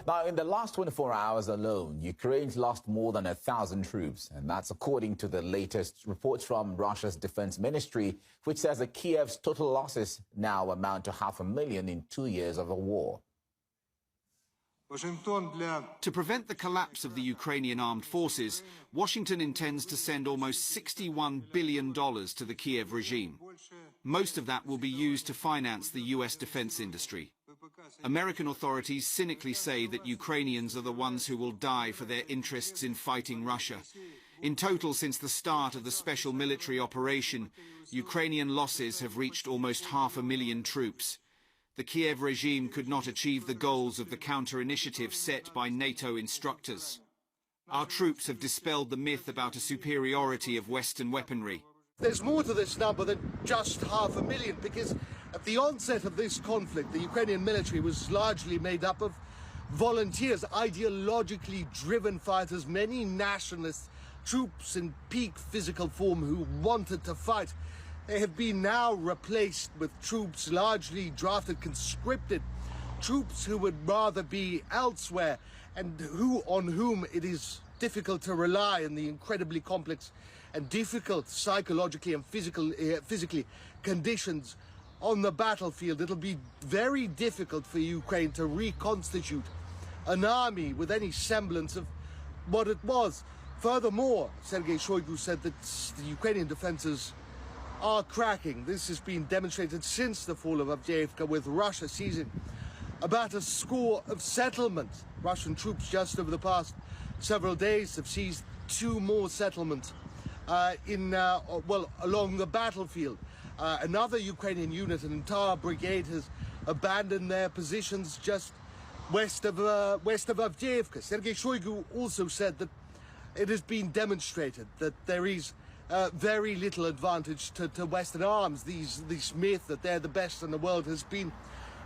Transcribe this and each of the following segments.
Now, in the last 24 hours alone, Ukraine's lost more than 1,000 troops, and that's according to the latest reports from Russia's defense ministry, which says that Kiev's total losses now amount to 500,000 in 2 years of the war. To prevent the collapse of the Ukrainian armed forces, Washington intends to send almost $61 billion to the Kiev regime. Most of that will be used to finance the US defense industry. American authorities cynically say that Ukrainians are the ones who will die for their interests in fighting Russia. In total, since the start of the special military operation, Ukrainian losses have reached almost 500,000 troops. The Kiev regime could not achieve the goals of the counter-initiative set by NATO instructors. Our troops have dispelled the myth about a superiority of Western weaponry. There's more to this number than just 500,000, because at the onset of this conflict, the Ukrainian military was largely made up of volunteers, ideologically driven fighters, many nationalist troops in peak physical form who wanted to fight. They have been now replaced with troops largely drafted, conscripted, troops who would rather be elsewhere and on whom it is difficult to rely in the incredibly complex and difficult psychologically and physically conditions on the battlefield. It'll be very difficult for Ukraine to reconstitute an army with any semblance of what it was. Furthermore, Sergei Shoigu said that the Ukrainian defenses are cracking. This has been demonstrated since the fall of Avdiivka, with Russia seizing about a score of settlements. Russian troops just over the past several days have seized 2 more settlements along the battlefield. Another Ukrainian unit, an entire brigade, has abandoned their positions just west of Avdiivka. Sergei Shoigu also said that it has been demonstrated that there is very little advantage to Western arms. This myth that they're the best in the world has been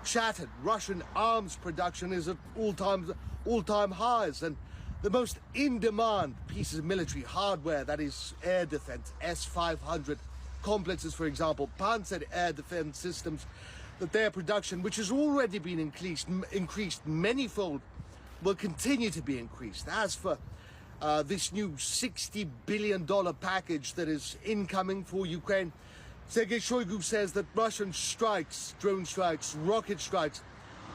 shattered. Russian arms production is at all-time highs, and the most in-demand pieces of military hardware, that is air defense, S-500 complexes, for example, Panzer air defense systems, that their production, which has already been increased manyfold, will continue to be increased. As for this new $60 billion package that is incoming for Ukraine, Sergei Shoigu says that Russian strikes, drone strikes, rocket strikes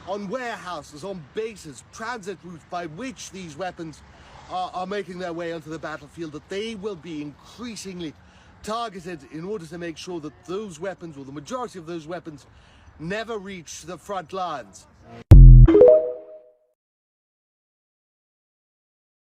on warehouses, on bases, transit routes by which these weapons are making their way onto the battlefield, that they will be increasingly targeted in order to make sure that those weapons, or the majority of those weapons, never reach the front lines.